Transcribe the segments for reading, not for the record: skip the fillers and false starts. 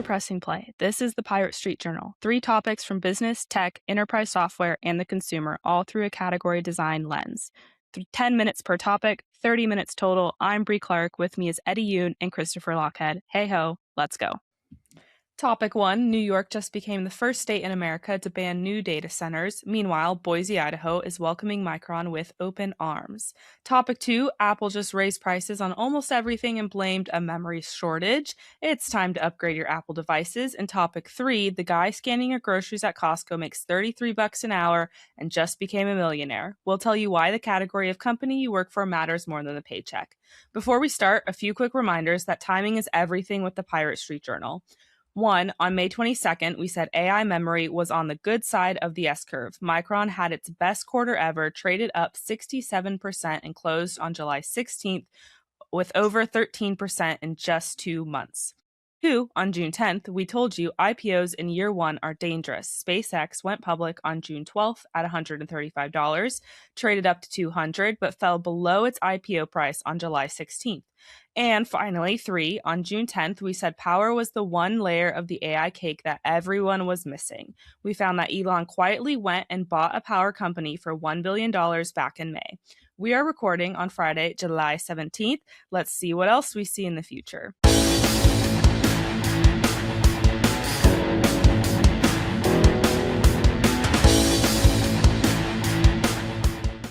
for pressing play. This is the Pirate Street Journal. 3 topics from business, tech, enterprise software, and the consumer, all through a category design lens. 10 minutes per topic, 30 minutes total. I'm Bree Clark. With me is Eddie Yoon and Christopher Lockhead. Hey ho, let's go. Topic 1, New York just became the first state in America to ban new data centers. Meanwhile, Boise, Idaho is welcoming Micron with open arms. Topic 2, Apple just raised prices on almost everything and blamed a memory shortage. It's time to upgrade your Apple devices. And topic 3, the guy scanning your groceries at Costco makes $33 an hour and just became a millionaire. We'll tell you why the category of company you work for matters more than the paycheck. Before we start, a few quick reminders that timing is everything with the Pirate Street Journal. 1, on May 22nd, we said AI memory was on the good side of the S-curve. Micron had its best quarter ever, traded up 67% and closed on July 16th with over 13% in just 2 months. 2, on June 10th, we told you IPOs in year 1 are dangerous. SpaceX went public on June 12th at $135, traded up to $200, but fell below its IPO price on July 16th. And finally, 3, on June 10th, we said power was the one layer of the AI cake that everyone was missing. We found that Elon quietly went and bought a power company for $1 billion back in May. We are recording on Friday, July 17th. Let's see what else we see in the future.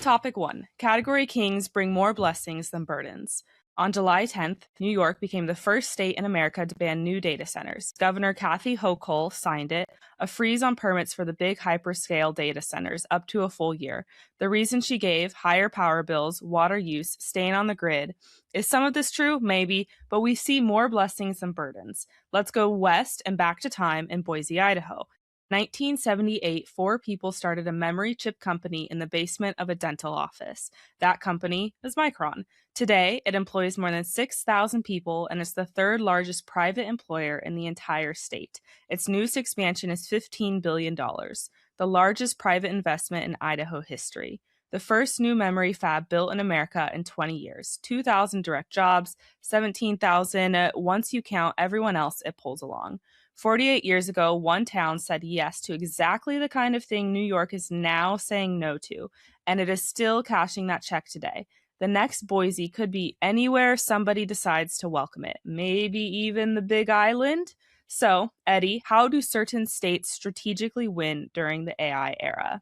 Topic 1, category kings bring more blessings than burdens. On July 10th, New York became the first state in America to ban new data centers. Governor Kathy Hochul signed it, a freeze on permits for the big hyperscale data centers up to a full year. The reason she gave, higher power bills, water use, staying on the grid. Is some of this true? Maybe, but we see more blessings than burdens. Let's go west and back to time in Boise, Idaho. 1978, 4 people started a memory chip company in the basement of a dental office. That company is Micron. Today, it employs more than 6,000 people and is the 3rd largest private employer in the entire state. Its newest expansion is $15 billion, the largest private investment in Idaho history. The first new memory fab built in America in 20 years. 2,000 direct jobs, 17,000 once you count everyone else it pulls along. 48 years ago, one town said yes to exactly the kind of thing New York is now saying no to, and it is still cashing that check today. The next Boise could be anywhere somebody decides to welcome it, maybe even the Big Island. So, Eddie, how do certain states strategically win during the AI era?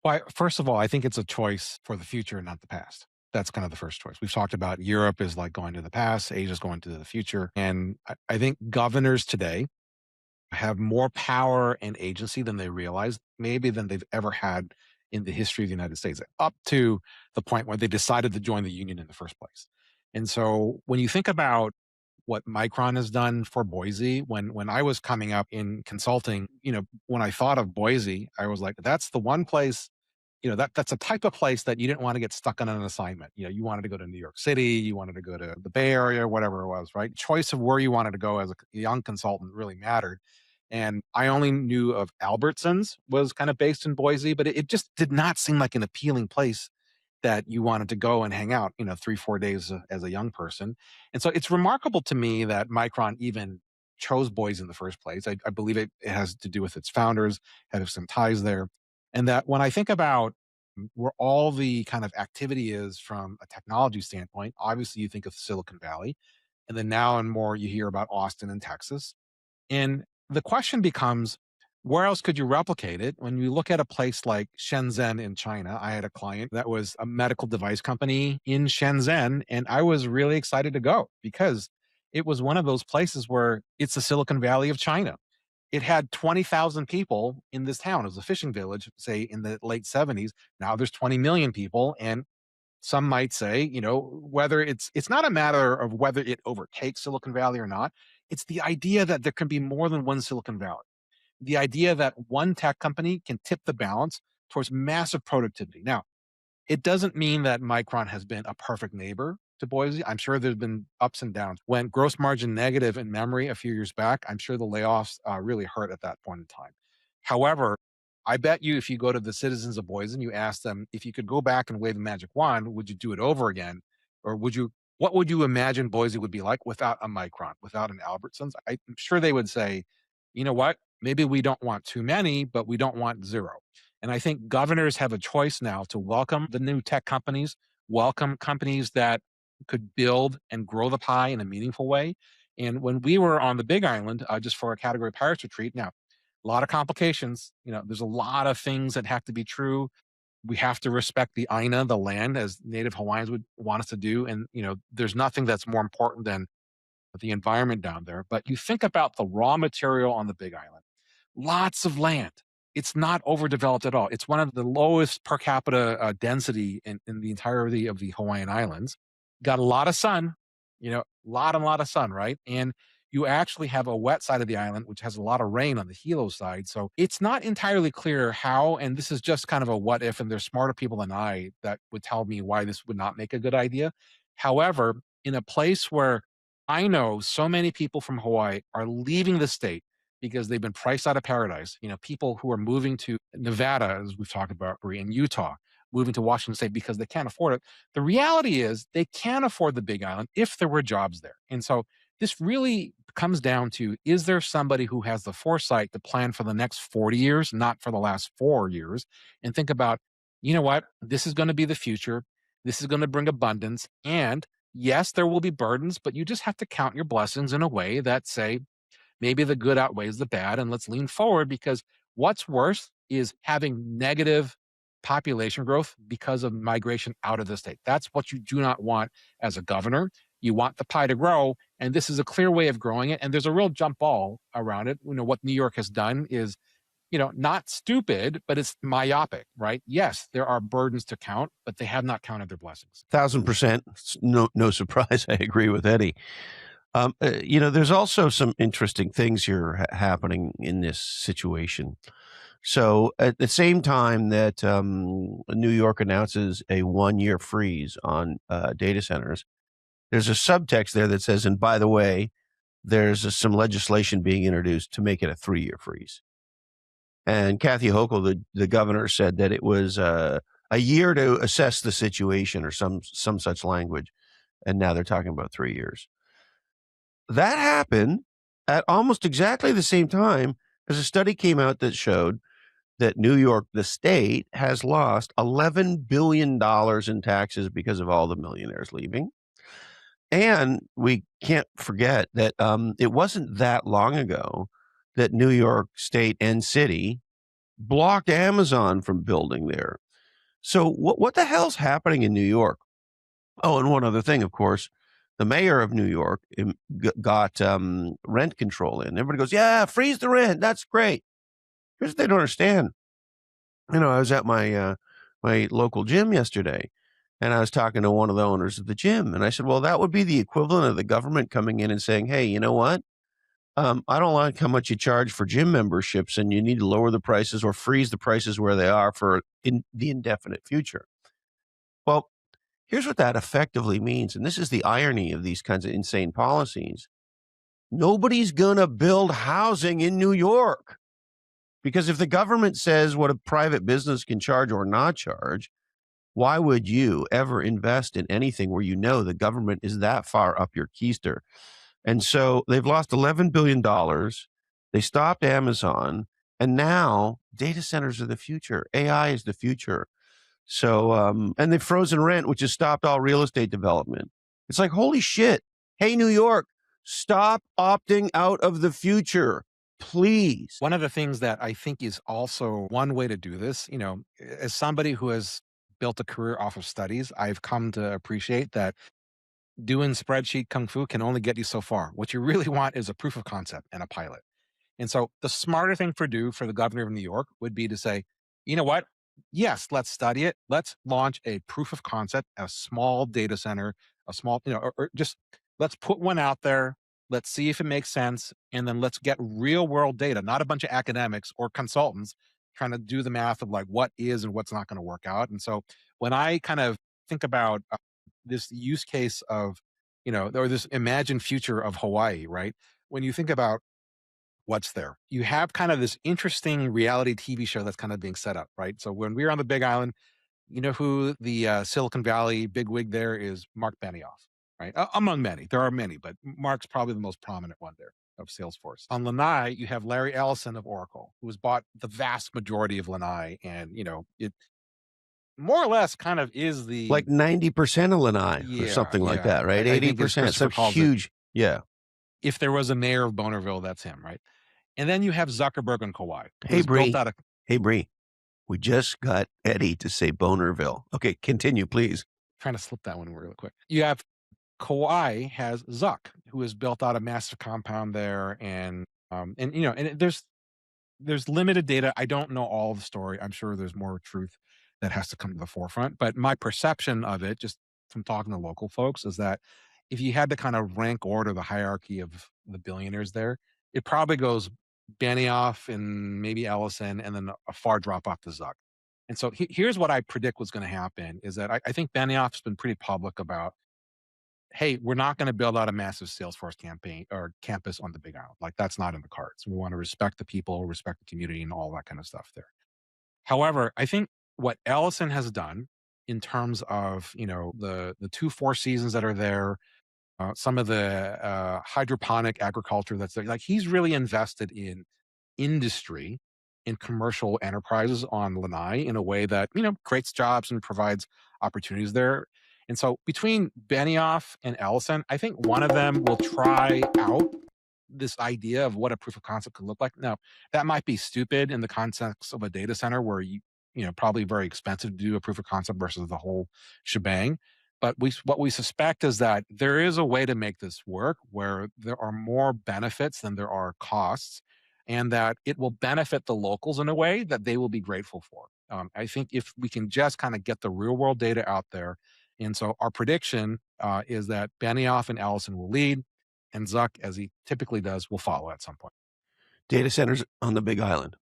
Well, first of all, I think it's a choice for the future, not the past. That's kind of the first choice. We've talked about Europe is like going to the past, Asia's going to the future. And I think governors today have more power and agency than they realize, maybe than they've ever had in the history of the United States, up to the point where they decided to join the union in the first place. And so when you think about what Micron has done for Boise, when I was coming up in consulting, when I thought of Boise, I was like, that's the one place, that's a type of place that you didn't want to get stuck on an assignment. You wanted to go to New York City, you wanted to go to the Bay Area, whatever it was, right? Choice of where you wanted to go as a young consultant really mattered. And I only knew of Albertsons was kind of based in Boise, but it just did not seem like an appealing place that you wanted to go and hang out, 3, 4 days as a young person. And so it's remarkable to me that Micron even chose Boise in the first place. I believe it has to do with its founders, have some ties there. And that when I think about where all the kind of activity is from a technology standpoint, obviously you think of Silicon Valley. And then now and more you hear about Austin and Texas. And the question becomes, where else could you replicate it? When you look at a place like Shenzhen in China, I had a client that was a medical device company in Shenzhen, and I was really excited to go because it was one of those places where it's the Silicon Valley of China. It had 20,000 people in this town. It was a fishing village, say in the late 70s. Now there's 20 million people, and some might say, whether it's not a matter of whether it overtakes Silicon Valley or not. It's the idea that there can be more than one Silicon Valley. The idea that one tech company can tip the balance towards massive productivity. Now, it doesn't mean that Micron has been a perfect neighbor to Boise. I'm sure there's been ups and downs. When gross margin negative in memory a few years back, I'm sure the layoffs really hurt at that point in time. However, I bet you if you go to the citizens of Boise and you ask them if you could go back and wave a magic wand, would you do it over again? Or would you what would you imagine Boise would be like without a Micron, without an Albertsons? I'm sure they would say, you know what? Maybe we don't want too many, but we don't want zero. And I think governors have a choice now to welcome the new tech companies, welcome companies that could build and grow the pie in a meaningful way. And when we were on the Big Island, just for a category pirates retreat, now a lot of complications. There's a lot of things that have to be true. We have to respect the Aina, the land, as Native Hawaiians would want us to do. And, there's nothing that's more important than the environment down there. But you think about the raw material on the Big Island, lots of land. It's not overdeveloped at all. It's one of the lowest per capita density in the entirety of the Hawaiian Islands. Got a lot of sun, lot of sun, right? And you actually have a wet side of the island, which has a lot of rain on the Hilo side. So it's not entirely clear how, and this is just kind of a what if, and there's smarter people than I that would tell me why this would not make a good idea. However, in a place where I know so many people from Hawaii are leaving the state because they've been priced out of paradise. People who are moving to Nevada, as we've talked about, and Utah, moving to Washington State because they can't afford it. The reality is they can afford the Big Island if there were jobs there. And so this really comes down to, is there somebody who has the foresight to plan for the next 40 years, not for the last 4 years, and think about, you know what, this is going to be the future. This is going to bring abundance. And yes, there will be burdens, but you just have to count your blessings in a way that say, maybe the good outweighs the bad, and let's lean forward, because what's worse is having negative population growth because of migration out of the state. That's what you do not want as a governor. You want the pie to grow, and this is a clear way of growing it. And there's a real jump ball around it. What New York has done is, not stupid, but it's myopic, right? Yes, there are burdens to count, but they have not counted their blessings. 1,000%. No surprise. I agree with Eddie. There's also some interesting things here happening in this situation. So at the same time that New York announces a 1-year freeze on data centers, there's a subtext there that says, and by the way, there's some legislation being introduced to make it a 3-year freeze. And Kathy Hochul, the governor, said that it was a year to assess the situation or some such language. And now they're talking about 3 years. That happened at almost exactly the same time as a study came out that showed that New York, the state, has lost $11 billion in taxes because of all the millionaires leaving. And we can't forget that it wasn't that long ago that New York State and City blocked Amazon from building there. So what the hell's happening in New York? Oh, and one other thing, of course, the mayor of New York got rent control in. Everybody goes, yeah, freeze the rent. That's great. Here's what they don't understand. I was at my my local gym yesterday, and I was talking to one of the owners of the gym, and I said, well, that would be the equivalent of the government coming in and saying, hey, you know what? I don't like how much you charge for gym memberships, and you need to lower the prices or freeze the prices where they are for the indefinite future. Well, here's what that effectively means, and this is the irony of these kinds of insane policies. Nobody's going to build housing in New York, because if the government says what a private business can charge or not charge, why would you ever invest in anything where the government is that far up your keister? And so they've lost $11 billion. They stopped Amazon. And now data centers are the future. AI is the future. So, and they've frozen rent, which has stopped all real estate development. It's like, holy shit. Hey, New York, stop opting out of the future, please. One of the things that I think is also one way to do this, as somebody who has built a career off of studies, I've come to appreciate that doing spreadsheet kung fu can only get you so far. What you really want is a proof of concept and a pilot. And so the smarter thing for the governor of New York would be to say, you know what? Yes, let's study it. Let's launch a proof of concept, a small data center, a small, or just let's put one out there. Let's see if it makes sense. And then let's get real world data, not a bunch of academics or consultants trying to do the math of like what is and what's not going to work out. And so when I kind of think about this use case of, or this imagined future of Hawaii, right? When you think about what's there, you have kind of this interesting reality TV show that's kind of being set up, right? So when we were on the Big Island, you know who the Silicon Valley bigwig there is? Mark Benioff, right? Among many. There are many, but Mark's probably the most prominent one there of Salesforce. On Lanai, you have Larry Ellison of Oracle, who has bought the vast majority of Lanai. And, it more or less kind of is Like the, 90% of Lanai or yeah, something like yeah. that, right? I think as 80%. Christopher Some calls it, huge, yeah. if there was a mayor of Bonerville, that's him, right? And then you have Zuckerberg and Kawhi, who Hey, has built Bree. out a, Hey, Bree. We just got Eddie to say Bonerville. Okay, continue, please. trying to slip that one really quick. You have Kawhi has Zuck, who has built out a massive compound there, and there's limited data. I don't know all of the story. I'm sure there's more truth that has to come to the forefront. But my perception of it, just from talking to local folks, is that if you had to kind of rank order the hierarchy of the billionaires there, it probably goes Benioff and maybe Ellison, and then a far drop off to Zuck. And so here's what I predict was going to happen is that I think Benioff's been pretty public about, hey, we're not going to build out a massive Salesforce campaign or campus on the Big Island. Like that's not in the cards. We want to respect the people, respect the community, and all that kind of stuff there. However, I think what Ellison has done in terms of the 2 Four Seasons that are there, some of the hydroponic agriculture that's there, like he's really invested in industry in commercial enterprises on Lanai in a way that creates jobs and provides opportunities there. And so between Benioff and Ellison, I think one of them will try out this idea of what a proof of concept could look like. Now, that might be stupid in the context of a data center where probably very expensive to do a proof of concept versus the whole shebang. But what we suspect is that there is a way to make this work where there are more benefits than there are costs, and that it will benefit the locals in a way that they will be grateful for. I think if we can just kind of get the real world data out there, and so our prediction is that Benioff and Allison will lead, and Zuck, as he typically does, will follow at some point. Data centers on the Big Island.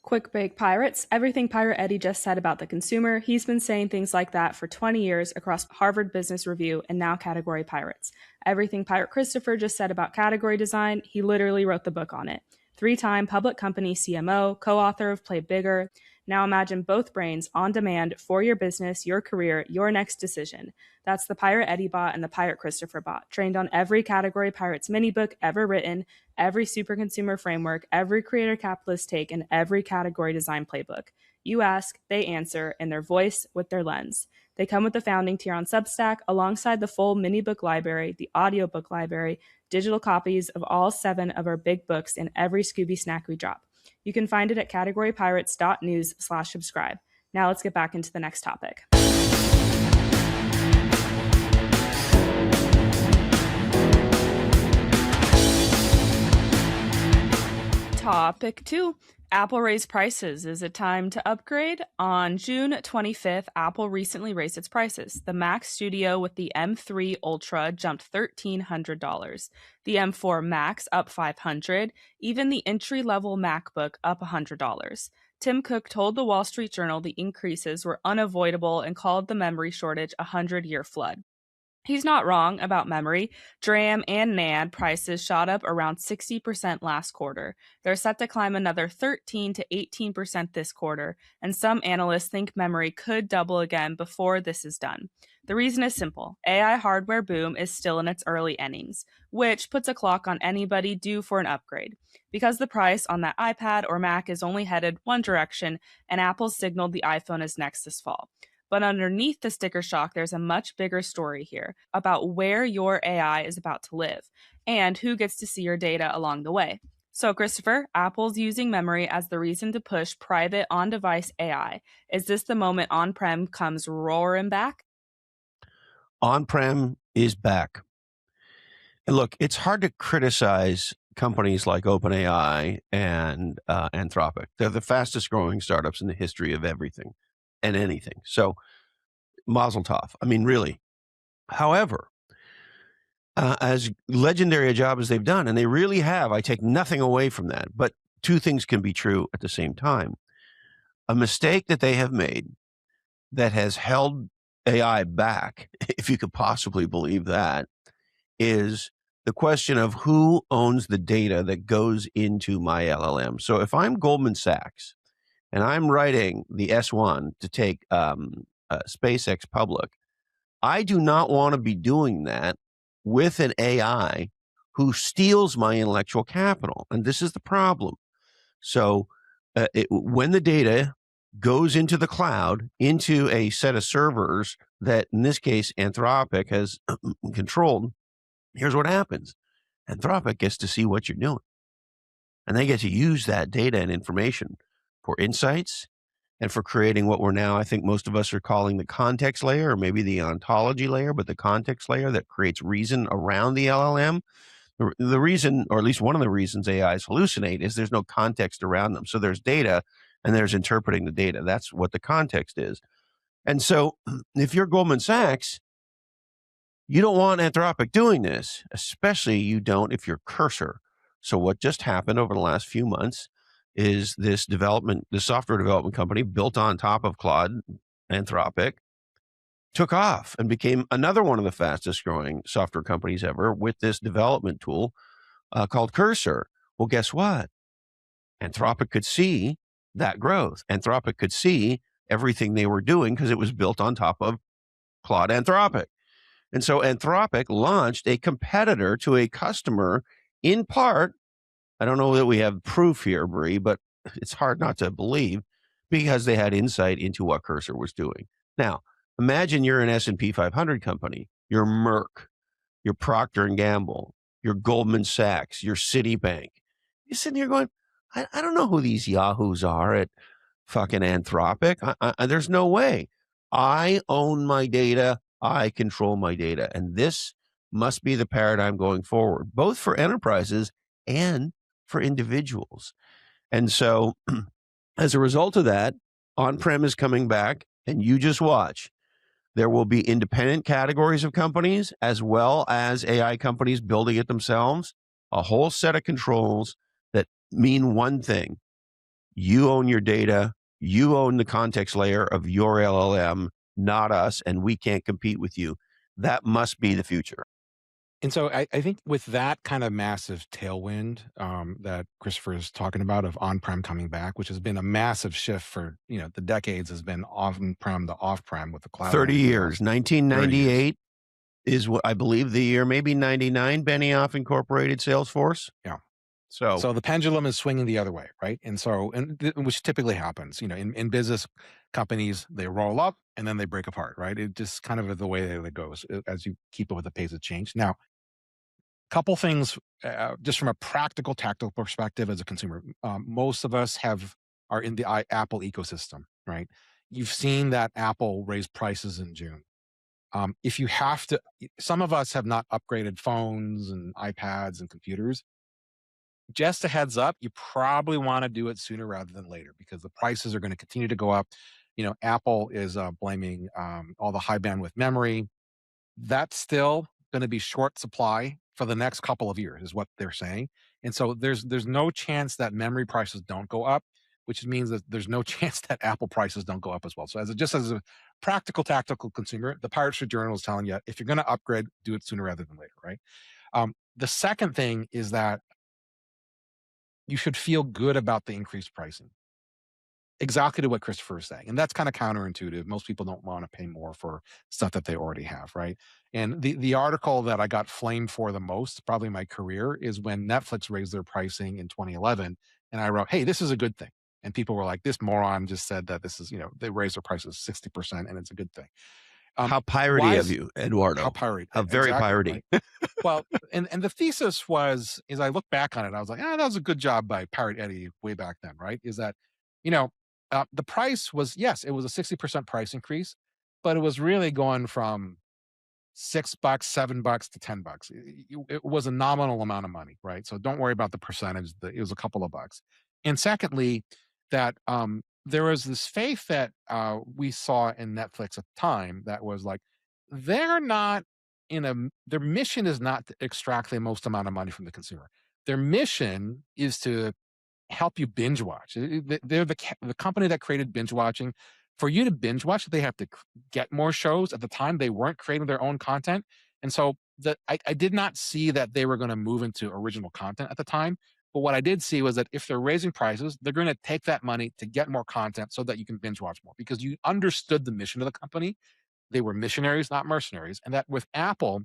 Quick break, pirates. Everything Pirate Eddie just said about the consumer, he's been saying things like that for 20 years across Harvard Business Review and now Category Pirates. Everything Pirate Christopher just said about category design, he literally wrote the book on it. 3-time public company CMO, co-author of Play Bigger. Now imagine both brains on demand for your business, your career, your next decision. That's the Pirate Eddie bot and the Pirate Christopher bot, trained on every Category Pirates mini book ever written, every super consumer framework, every creator capitalist take, and every category design playbook. You ask, they answer, in their voice with their lens. They come with the founding tier on Substack, alongside the full mini book library, the audiobook library, digital copies of all 7 of our big books, and every Scooby snack we drop. You can find it at categorypirates.news/subscribe. Now let's get back into the next topic. Topic 2. Apple raised prices. Is it time to upgrade? On June 25th, Apple recently raised its prices. The Mac Studio with the M3 Ultra jumped $1,300. The M4 Max up $500. Even the entry-level MacBook up $100. Tim Cook told the Wall Street Journal the increases were unavoidable and called the memory shortage a 100-year flood. He's not wrong about memory. DRAM and NAND prices shot up around 60% last quarter. They're set to climb another 13 to 18% this quarter, and some analysts think memory could double again before this is done. The reason is simple. AI hardware boom is still in its early innings, which puts a clock on anybody due for an upgrade. Because the price on that iPad or Mac is only headed one direction, and Apple signaled the iPhone is next this fall. But underneath the sticker shock, there's a much bigger story here about where your AI is about to live and who gets to see your data along the way. So, Christopher, Apple's using memory as the reason to push private on-device AI. Is this the moment on-prem comes roaring back? On-prem is back. And look, it's hard to criticize companies like OpenAI and Anthropic. They're the fastest growing startups in the history of everything and anything. So, mazel tov. I mean, really. However, as legendary a job as they've done, and they really have, I take nothing away from that, but two things can be true at the same time. A mistake that they have made that has held AI back, if you could possibly believe that, is the question of who owns the data that goes into my LLM. So if I'm Goldman Sachs, and I'm writing the S1 to take SpaceX public, I do not want to be doing that with an AI who steals my intellectual capital. And this is the problem. So when the data goes into the cloud, into a set of servers that in this case Anthropic has controlled, here's what happens. Anthropic gets to see what you're doing. And they get to use that data and information for insights and for creating what we're now, I think most of us are calling the context layer, or maybe the ontology layer, but the context layer that creates reason around the LLM. The reason, or at least one of the reasons AIs hallucinate, is there's no context around them. So there's data and there's interpreting the data. That's what the context is. And so if you're Goldman Sachs, you don't want Anthropic doing this, especially you don't if you're Cursor. So what just happened over the last few months is this software development company built on top of Claude, Anthropic, took off and became another one of the fastest growing software companies ever with this development tool called Cursor. Well, guess what? Anthropic could see that growth. Anthropic could see everything they were doing because it was built on top of Claude Anthropic. And so Anthropic launched a competitor to a customer in part. I don't know that we have proof here, Bree, but it's hard not to believe because they had insight into what Cursor was doing. Now, imagine you're an S&P 500 company. You're Merck, you're Procter & Gamble, you're Goldman Sachs, you're Citibank. You're sitting here going, I don't know who these yahoos are at fucking Anthropic. There's no way. I own my data. I control my data. And this must be the paradigm going forward, both for enterprises and for individuals. And so as a result of that, on-prem is coming back, and you just watch. There will be independent categories of companies as well as AI companies building it themselves, a whole set of controls that mean one thing. You own your data. You own the context layer of your LLM, not us, and we can't compete with you. That must be the future. And so I think with that kind of massive tailwind that Christopher is talking about of on-prem coming back, which has been a massive shift for, the decades has been on-prem to off-prem with the cloud. 30 years. 1998 is what I believe the year, maybe 99, Benioff incorporated Salesforce. Yeah. So the pendulum is swinging the other way, right? And so, which typically happens, in business companies, they roll up and then they break apart, right? It just kind of the way that it goes as you keep up with the pace of change. Now, couple things, just from a practical, tactical perspective as a consumer. Most of us are in the Apple ecosystem, right? You've seen that Apple raise prices in June. If you have to, some of us have not upgraded phones and iPads and computers. Just a heads up, you probably want to do it sooner rather than later because the prices are going to continue to go up. Apple is blaming all the high bandwidth memory. That's still going to be short supply for the next couple of years, is what they're saying. And so there's no chance that memory prices don't go up, which means that there's no chance that Apple prices don't go up as well. So just as a practical, tactical consumer, the Pirate Street Journal is telling you if you're going to upgrade, do it sooner rather than later, right? The second thing is that you should feel good about the increased pricing. Exactly to what Christopher is saying. And that's kind of counterintuitive. Most people don't want to pay more for stuff that they already have, right? And the article that I got flamed for the most, probably in my career, is when Netflix raised their pricing in 2011. And I wrote, hey, this is a good thing. And people were like, this moron just said that this is, they raised their prices 60% and it's a good thing. How piratey of you, Eduardo. How piratey. How very piratey. Right? Well, and the thesis was, as I look back on it, I was like, that was a good job by Pirate Eddie way back then, right? Is that, the price was, yes, it was a 60% price increase, but it was really going from $6, $7 to $10. It was a nominal amount of money, right? So don't worry about the percentage. It was a couple of bucks. And secondly, that there was this faith that we saw in Netflix at the time that was like, their mission is not to extract the most amount of money from the consumer. Their mission is to help you binge watch. They're the company that created binge watching. For you to binge watch, they have to get more shows. At the time, they weren't creating their own content. And so I did not see that they were going to move into original content at the time. But what I did see was that if they're raising prices, they're going to take that money to get more content so that you can binge watch more because you understood the mission of the company. they were missionaries, not mercenaries. And that with Apple,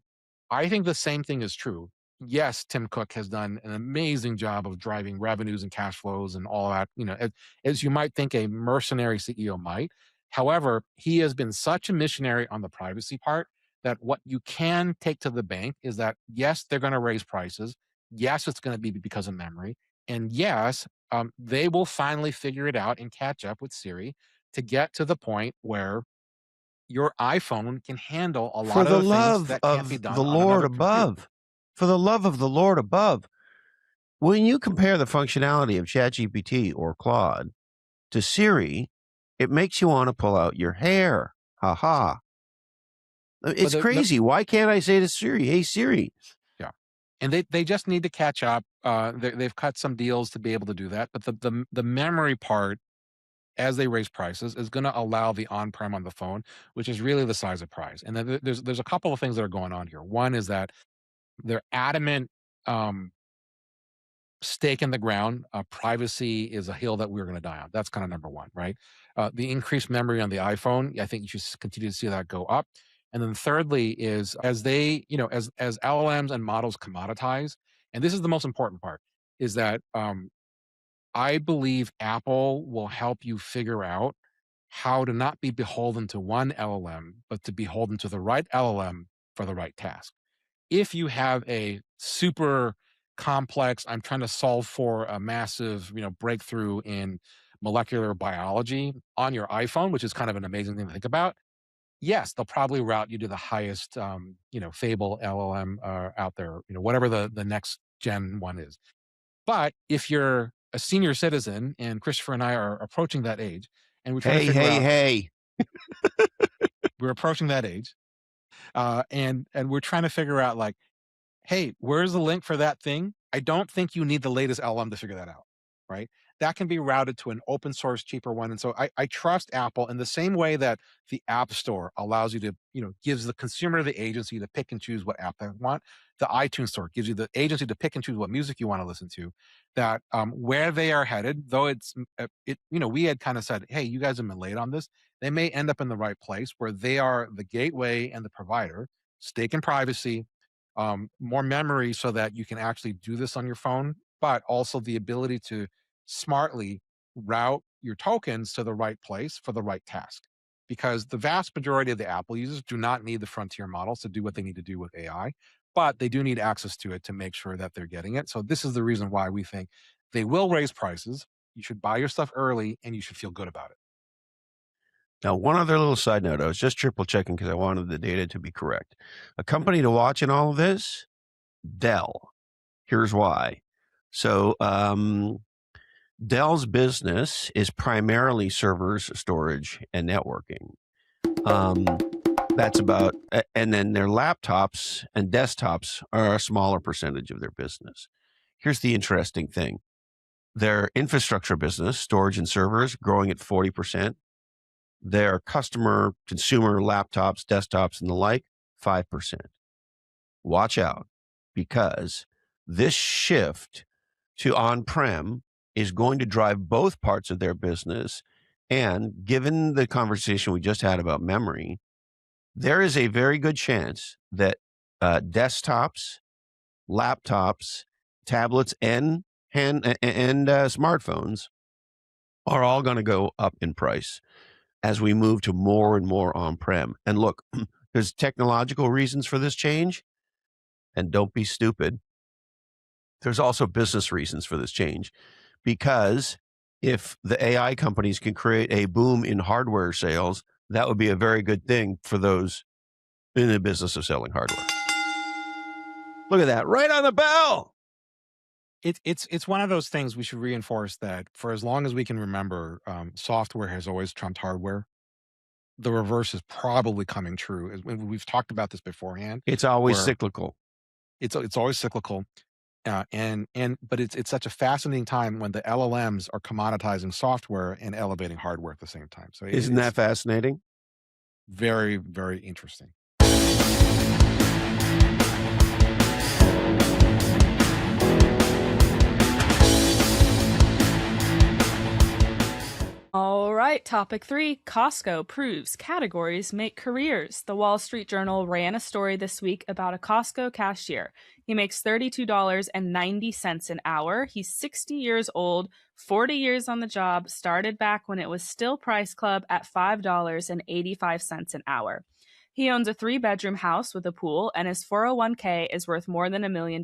I think the same thing is true. Yes, Tim Cook has done an amazing job of driving revenues and cash flows and all that, as you might think a mercenary CEO might. However, he has been such a missionary on the privacy part that what you can take to the bank is that, yes, they're going to raise prices. Yes, it's going to be because of memory. And yes, they will finally figure it out and catch up with Siri to get to the point where your iPhone can handle a For lot of the the things love that can't be of the done on Lord another computer. above. For the love of the Lord above. When you compare the functionality of ChatGPT or Claude to Siri, it makes you want to pull out your hair. Ha ha. But It's crazy. Why can't I say to Siri, hey, Siri? yeah, and they just need to catch up. They've cut some deals to be able to do that. But the memory part, as they raise prices, is going to allow the on-prem on the phone, which is really the size of prize. And then there's a couple of things that are going on here. One is that they're adamant stake in the ground. Privacy is a hill that we're going to die on. That's kind of number one, right? The increased memory on the iPhone, I think you should continue to see that go up. And then thirdly is as they, as LLMs and models commoditize, and this is the most important part, is that I believe Apple will help you figure out how to not be beholden to one LLM, but to be beholden to the right LLM for the right task. If you have a super complex, I'm trying to solve for a massive, breakthrough in molecular biology on your iPhone, which is kind of an amazing thing to think about. Yes, they'll probably route you to the highest, Fable LLM out there, whatever the next gen one is. But if you're a senior citizen, and Christopher and I are approaching that age, and we're trying to figure out, Hey. we're approaching that age, and we're trying to figure out, like, hey, where's the link for that thing? I don't think you need the latest LM to figure that out, right? That can be routed to an open source, cheaper one. And so I trust Apple in the same way that the App Store allows you to, gives the consumer the agency to pick and choose what app they want. The iTunes Store gives you the agency to pick and choose what music you want to listen to. That where they are headed, though we had kind of said, hey, you guys have been late on this. They may end up in the right place where they are the gateway and the provider, stake in privacy, more memory so that you can actually do this on your phone, but also the ability to smartly route your tokens to the right place for the right task. Because the vast majority of the Apple users do not need the frontier models to do what they need to do with AI, but they do need access to it to make sure that they're getting it. So this is the reason why we think they will raise prices. You should buy your stuff early and you should feel good about it. Now, one other little side note, I was just triple checking because I wanted the data to be correct. A company to watch in all of this, Dell. Here's why. So Dell's business is primarily servers, storage, and networking. That's about, and then their laptops and desktops are a smaller percentage of their business. Here's the interesting thing. Their infrastructure business, storage and servers, growing at 40%. Their consumer laptops, desktops, and the like, 5%. Watch out, because this shift to on-prem is going to drive both parts of their business. And given the conversation we just had about memory, there is a very good chance that desktops, laptops, tablets, and smartphones are all going to go up in price as we move to more and more on-prem. And look, there's technological reasons for this change, and don't be stupid. There's also business reasons for this change, because if the AI companies can create a boom in hardware sales, that would be a very good thing for those in the business of selling hardware. Look at that, right on the bell. It's one of those things we should reinforce that for as long as we can remember, software has always trumped hardware. The reverse is probably coming true. We've talked about this beforehand. It's always cyclical. It's always cyclical, but it's such a fascinating time when the LLMs are commoditizing software and elevating hardware at the same time. So isn't that fascinating? Very, very interesting. All right. right, topic 3. Costco proves categories make careers. The Wall Street Journal ran a story this week about a Costco cashier. He makes $32.90 an hour. He's 60 years old, 40 years on the job, started back when it was still Price Club at $5.85 an hour. He owns a 3-bedroom house with a pool, and his 401k is worth more than $1 million.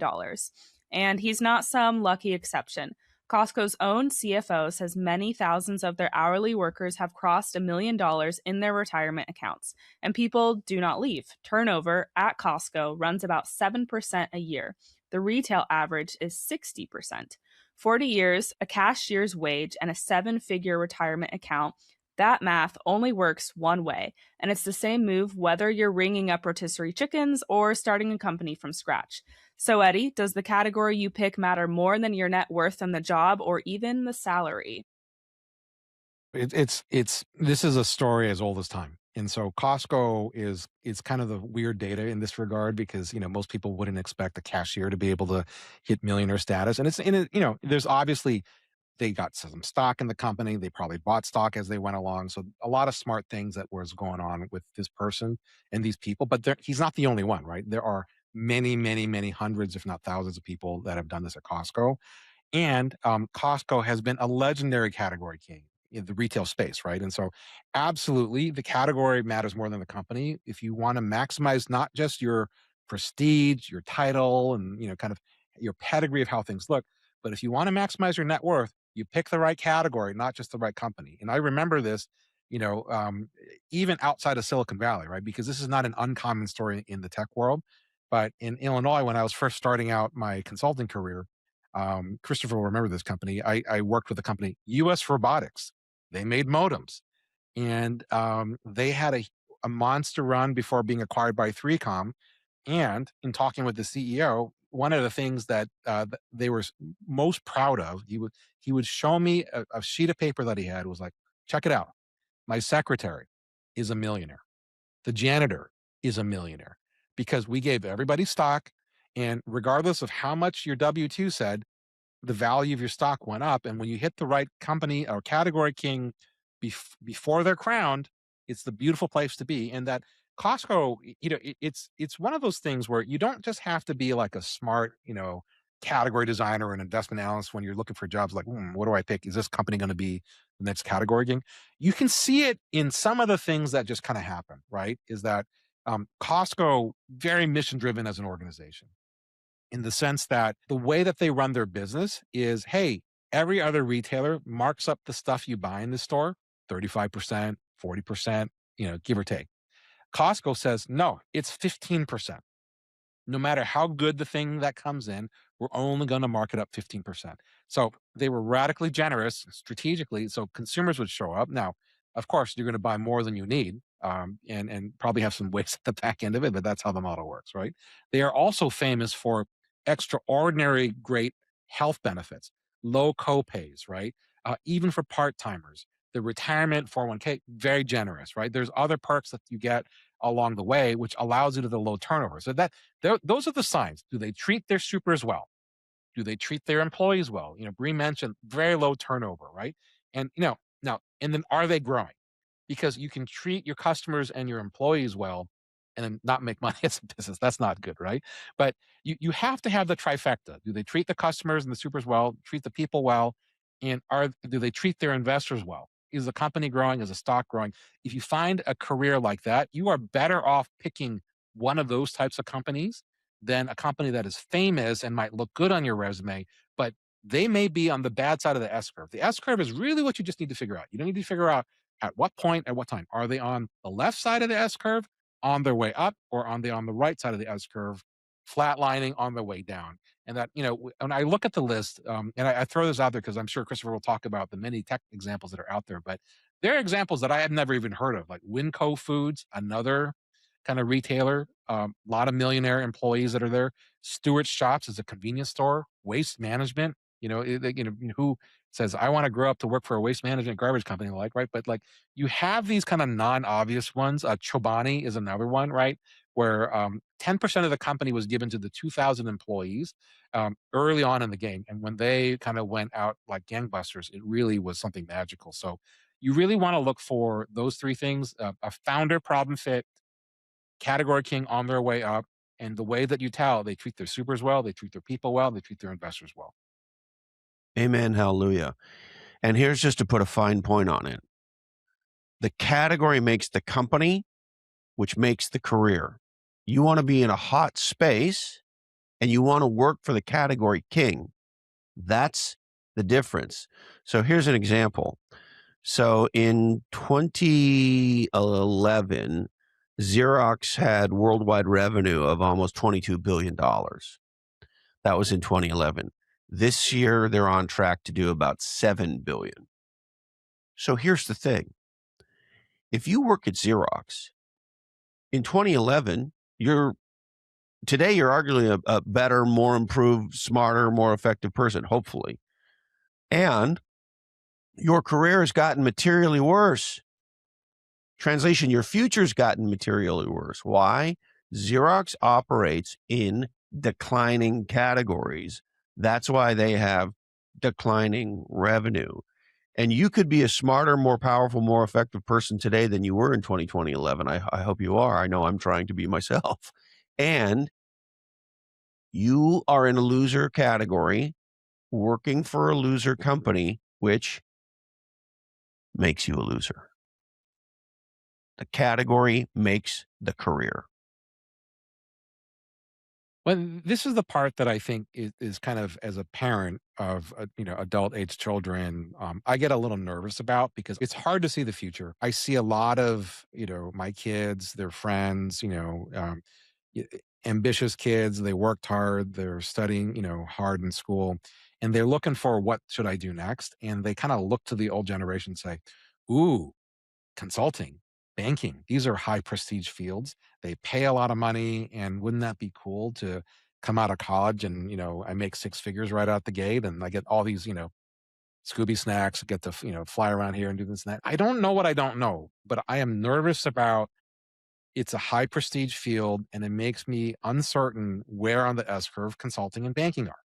And he's not some lucky exception. Costco's own CFO says many thousands of their hourly workers have crossed $1 million in their retirement accounts, and people do not leave. Turnover at Costco runs about 7% a year. The retail average is 60%. 40 years, a cashier's wage, and a 7-figure retirement account. That math only works one way, and it's the same move whether you're ringing up rotisserie chickens or starting a company from scratch. So, Eddie, does the category you pick matter more than your net worth and the job or even the salary? It's this is a story as old as time. And so Costco is kind of the weird data in this regard because, most people wouldn't expect a cashier to be able to hit millionaire status. And it's in it, there's obviously they got some stock in the company. They probably bought stock as they went along. So a lot of smart things that was going on with this person and these people, but he's not the only one, right? There are many, many, many hundreds, if not thousands of people that have done this at Costco. And Costco has been a legendary category king in the retail space, right? And so, absolutely, the category matters more than the company. If you want to maximize not just your prestige, your title, and kind of your pedigree of how things look, but if you want to maximize your net worth, you pick the right category, not just the right company. And I remember this, you know, um, even outside of Silicon Valley, right? Because this is not an uncommon story in the tech world. But in Illinois, when I was first starting out my consulting career, Christopher will remember this company. I worked with the company US Robotics. They made modems, and they had a monster run before being acquired by 3Com. And in talking with the CEO, one of the things that they were most proud of, he would show me a sheet of paper that he had, was like, check it out. My secretary is a millionaire. The janitor is a millionaire because we gave everybody stock. And regardless of how much your W-2 said, the value of your stock went up. And when you hit the right company or category king before they're crowned, it's the beautiful place to be. And that Costco, it's one of those things where you don't just have to be like a smart, category designer or an investment analyst when you're looking for jobs. Like, what do I pick? Is this company going to be the next category king? You can see it in some of the things that just kind of happen. Right? Is that Costco very mission driven as an organization, in the sense that the way that they run their business is, hey, every other retailer marks up the stuff you buy in the store 35%, 40%, give or take. Costco says, no, it's 15%. No matter how good the thing that comes in, we're only going to mark it up 15%. So they were radically generous strategically, so consumers would show up. Now, of course, you're going to buy more than you need, and probably have some waste at the back end of it, but that's how the model works, right? They are also famous for extraordinary great health benefits, low copays, right? Even for part timers. The retirement 401k, very generous, right? There's other perks that you get along the way, which allows you to the low turnover. So those are the signs. Do they treat their supers well? Do they treat their employees well? Bree mentioned very low turnover, right? And now, and then are they growing? Because you can treat your customers and your employees well and then not make money as a business. That's not good, right? But you have to have the trifecta. Do they treat the customers and the supers well? Treat the people well? And do they treat their investors well? Is the company growing? Is the stock growing? If you find a career like that, you are better off picking one of those types of companies than a company that is famous and might look good on your resume, but they may be on the bad side of the S curve. The S curve is really what you just need to figure out. You don't need to figure out at what point, at what time. Are they on the left side of the S curve, on their way up, or are they on the right side of the S curve, flatlining on their way down? And that, when I look at the list, and I throw this out there because I'm sure Christopher will talk about the many tech examples that are out there, but there are examples that I had never even heard of, like Winco Foods, another kind of retailer, a lot of millionaire employees that are there. Stewart's Shops is a convenience store. Waste Management, who says, I want to grow up to work for a waste management garbage company, like, right? But like, you have these kind of non-obvious ones. Chobani is another one, right? Where 10% of the company was given to the 2,000 employees early on in the game. And when they kind of went out like gangbusters, it really was something magical. So You really want to look for those three things: a founder problem fit, category king on their way up, and the way that you tell they treat their supers well, they treat their people well, they treat their investors well. Amen. Hallelujah. And here's just to put a fine point on it. The category makes the company, which makes the career. You want to be in a hot space and you want to work for the category king. That's the difference. So here's an example. So in 2011, Xerox had worldwide revenue of almost $22 billion. That was in 2011. This year, they're on track to do about $7 billion. So here's the thing. If you work at Xerox, in 2011, today you're arguably a better, more improved, smarter, more effective person, hopefully. And your career has gotten materially worse. Translation, your future's gotten materially worse. Why? Xerox operates in declining categories. That's why they have declining revenue. And you could be a smarter, more powerful, more effective person today than you were in 2011. I hope you are. I know I'm trying to be myself. And you are in a loser category, working for a loser company, which makes you a loser. The category makes the career. Well, this is the part that I think is kind of, as a parent of adult age children, I get a little nervous about, because it's hard to see the future. I see a lot of my kids, their friends, y- ambitious kids. They worked hard. They're studying hard in school, and they're looking for, what should I do next? And they kind of look to the old generation and say, "Ooh, consulting, banking, these are high prestige fields. They pay a lot of money. And wouldn't that be cool to come out of college and, I make six figures right out the gate, and I get all these, Scooby snacks, get to, fly around here and do this and that." I don't know what I don't know, but I am nervous about, it's a high prestige field, and it makes me uncertain where on the S curve consulting and banking are,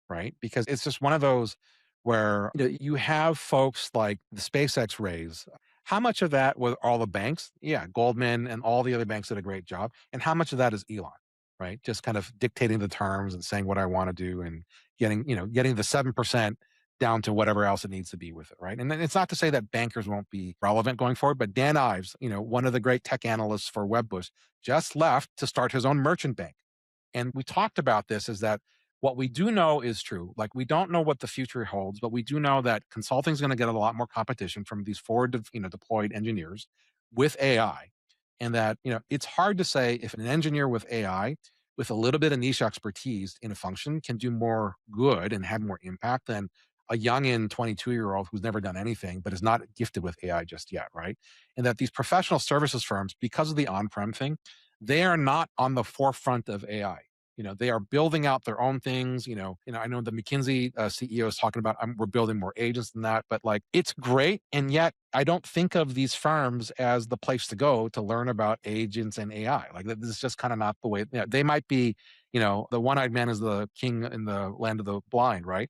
right? Because it's just one of those where you have folks like the SpaceX raise. How much of that was all the banks? Yeah, Goldman and all the other banks did a great job. And how much of that is Elon, right? Just kind of dictating the terms and saying what I want to do, and getting the 7% down to whatever else it needs to be with it, right? And then it's not to say that bankers won't be relevant going forward, but Dan Ives, one of the great tech analysts for Wedbush, just left to start his own merchant bank. And we talked about this, is that what we do know is true. Like, we don't know what the future holds, but we do know that consulting is going to get a lot more competition from these deployed engineers with AI. And that, it's hard to say if an engineer with AI, with a little bit of niche expertise in a function, can do more good and have more impact than a youngin' 22-year-old who's never done anything but is not gifted with AI just yet, right? And that these professional services firms, because of the on-prem thing, they are not on the forefront of AI. They are building out their own things. I know the McKinsey CEO is talking about, we're building more agents than that, but like, it's great. And yet I don't think of these firms as the place to go to learn about agents and AI. Like, this is just kind of not the way. They might be, the one-eyed man is the king in the land of the blind, right?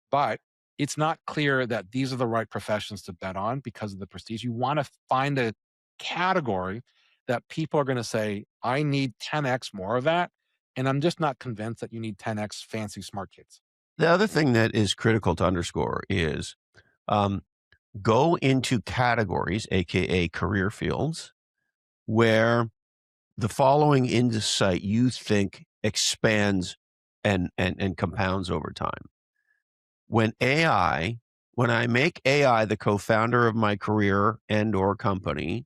But it's not clear that these are the right professions to bet on because of the prestige. You want to find a category that people are going to say, I need 10x more of that. And I'm just not convinced that you need 10x fancy smart kids. The other thing that is critical to underscore is um, go into categories, AKA career fields, where the following insight you think expands and compounds over time. When I make AI the co-founder of my career and or company,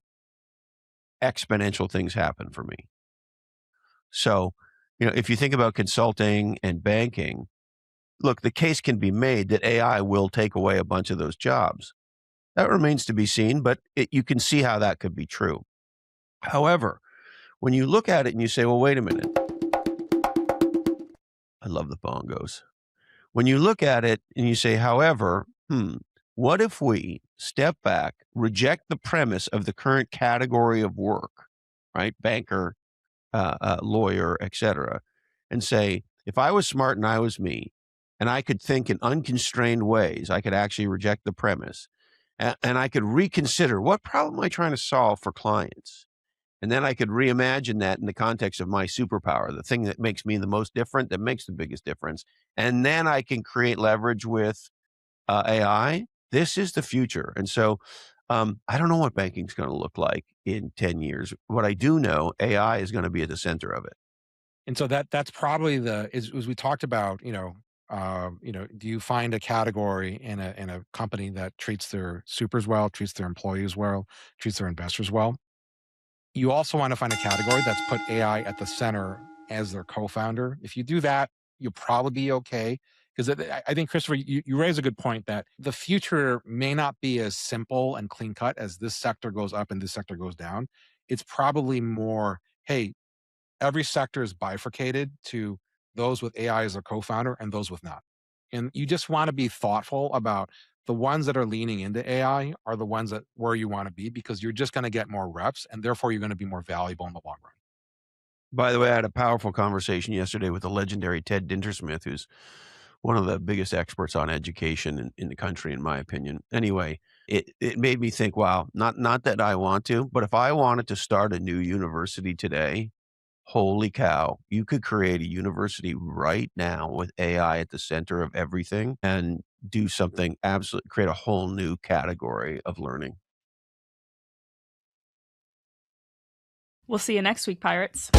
exponential things happen for me. So, if you think about consulting and banking, look, the case can be made that AI will take away a bunch of those jobs. That remains to be seen, but you can see how that could be true. However, when you look at it and you say, well, wait a minute. I love the bongos. When you look at it and you say, however, what if we step back, reject the premise of the current category of work, right? Banker, lawyer, etc., and say, if I was smart and I was me, and I could think in unconstrained ways, I could actually reject the premise and I could reconsider what problem am I trying to solve for clients. And then I could reimagine that in the context of my superpower, the thing that makes me the most different, that makes the biggest difference. And then I can create leverage with AI. This is the future. And so I don't know what banking is going to look like in 10 years. What I do know, AI is going to be at the center of it. And so that's probably as we talked about, do you find a category in a company that treats their supers well, treats their employees well, treats their investors well? You also want to find a category that's put AI at the center as their co-founder. If you do that, you'll probably be okay. Because I think, Christopher, you raise a good point that the future may not be as simple and clean cut as this sector goes up and this sector goes down. It's probably more, hey, every sector is bifurcated to those with AI as a co-founder and those with not. And you just want to be thoughtful about the ones that are leaning into AI are the ones that where you want to be because you're just going to get more reps and therefore you're going to be more valuable in the long run. By the way, I had a powerful conversation yesterday with the legendary Ted Dintersmith, who's one of the biggest experts on education in the country, in my opinion. Anyway, it made me think, wow, not that I want to, but if I wanted to start a new university today, holy cow, you could create a university right now with AI at the center of everything and do something absolutely, create a whole new category of learning. We'll see you next week, Pirates.